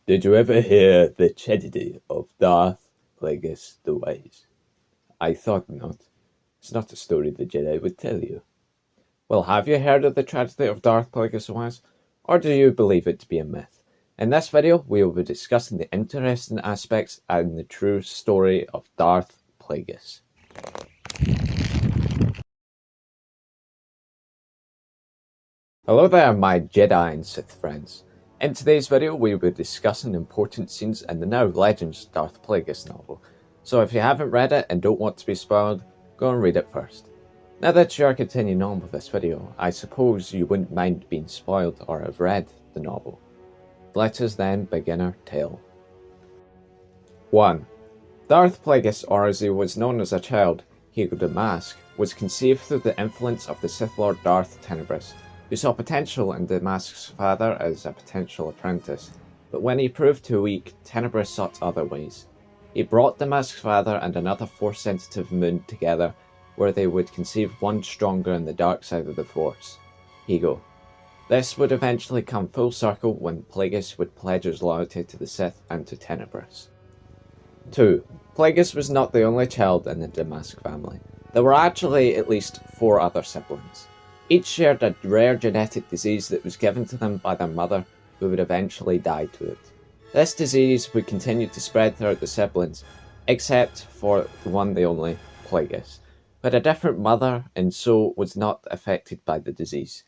Did you ever hear the tragedy of Darth Plagueis the Wise? I thought not. It's not a story the Jedi would tell you. Well, have you heard of the tragedy of Darth Plagueis the Wise? Or do you believe it to be a myth? In this video, we will be discussing the interesting aspects and the true story of Darth Plagueis. Hello there, my Jedi and Sith friends. In today's video, we will be discussing important scenes in the now Legends Darth Plagueis novel. So if you haven't read it and don't want to be spoiled, go and read it first. Now that you are continuing on with this video, I suppose you wouldn't mind being spoiled or have read the novel. Let us then begin our tale. 1. Darth Plagueis, or as he was known as a child, Hugo the Mask, was conceived through the influence of the Sith Lord Darth Plagueis, who saw potential in the Mask's father as a potential apprentice, but when he proved too weak, Plagueis sought other ways. He brought the Mask's father and another Force-sensitive moon together, where they would conceive one stronger in the dark side of the Force, Hugo. This would eventually come full circle when Plagueis would pledge his loyalty to the Sith and to Plagueis. 2. Plagueis was not the only child in the Damask family. There were actually at least 4 other siblings. Each shared a rare genetic disease that was given to them by their mother, who would eventually die to it. This disease would continue to spread throughout the siblings, except for the one and only, Plagueis, who had a different mother and so was not affected by the disease.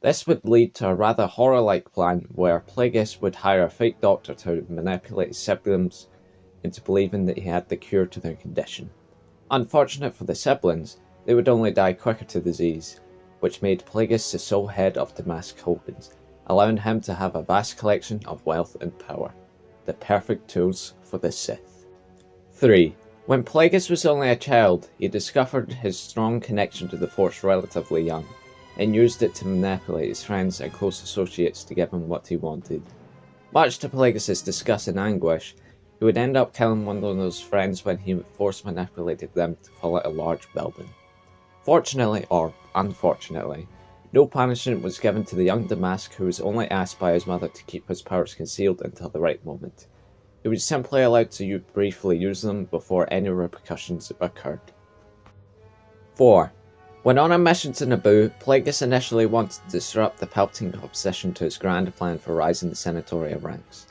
This would lead to a rather horror-like plan where Plagueis would hire a fake doctor to manipulate his siblings into believing that he had the cure to their condition. Unfortunate for the siblings, they would only die quicker to disease, which made Plagueis the sole head of Damask Holdings, allowing him to have a vast collection of wealth and power, the perfect tools for the Sith. 3. When Plagueis was only a child, he discovered his strong connection to the Force relatively young, and used it to manipulate his friends and close associates to give him what he wanted. Much to Plagueis' disgust and anguish, he would end up killing one of those friends when he force manipulated them to fall out a large building. Fortunately, or unfortunately, no punishment was given to the young Damask, who was only asked by his mother to keep his powers concealed until the right moment. He was simply allowed to briefly use them before any repercussions occurred. 4. When on a mission to Naboo, Plagueis initially wanted to disrupt the Palpatine opposition to his grand plan for rising the senatorial ranks.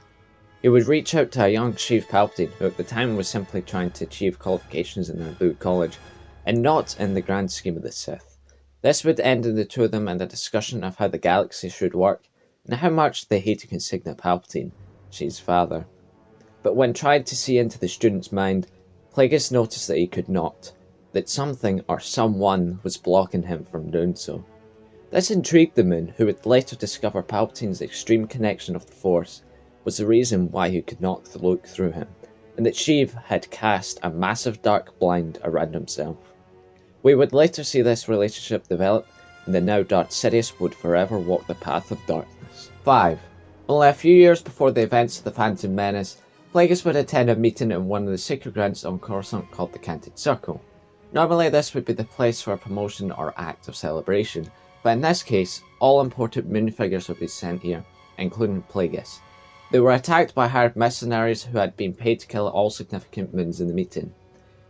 He would reach out to a young Sheev Palpatine, who at the time was simply trying to achieve qualifications in Naboo College, and not in the grand scheme of the Sith. This would end in the two of them in a discussion of how the galaxy should work, and how much they hated Consigna Palpatine, Sheev's father. But when tried to see into the student's mind, Plagueis noticed that he could not, that something or someone was blocking him from doing so. This intrigued the Moon, who would later discover Palpatine's extreme connection of the Force was the reason why he could not look through him, and that Sheev had cast a massive dark blind around himself. We would later see this relationship develop, and the now Darth Sidious would forever walk the path of darkness. 5. Only a few years before the events of the Phantom Menace, Plagueis would attend a meeting in one of the sacred grounds on Coruscant called the Canted Circle. Normally this would be the place for a promotion or act of celebration, but in this case, all important moon figures would be sent here, including Plagueis. They were attacked by hired mercenaries who had been paid to kill all significant moons in the meeting.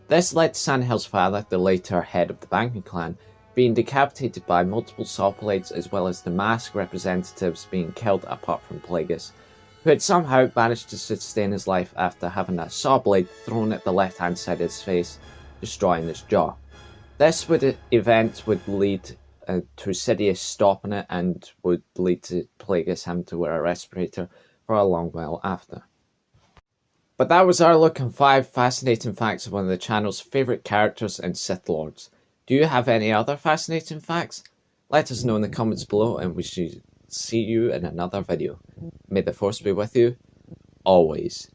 This led to Sandhill's father, the later head of the banking clan, being decapitated by multiple saw blades, as well as the Mask representatives being killed apart from Plagueis, who had somehow managed to sustain his life after having a saw blade thrown at the left-hand side of his face, destroying his jaw. This event would lead to Sidious stopping it, and would lead to Plagueis having to wear a respirator for a long while after. But that was our look on 5 fascinating facts of one of the channel's favourite characters and Sith Lords. Do you have any other fascinating facts? Let us know in the comments below, and we shall see you in another video. May the Force be with you, always.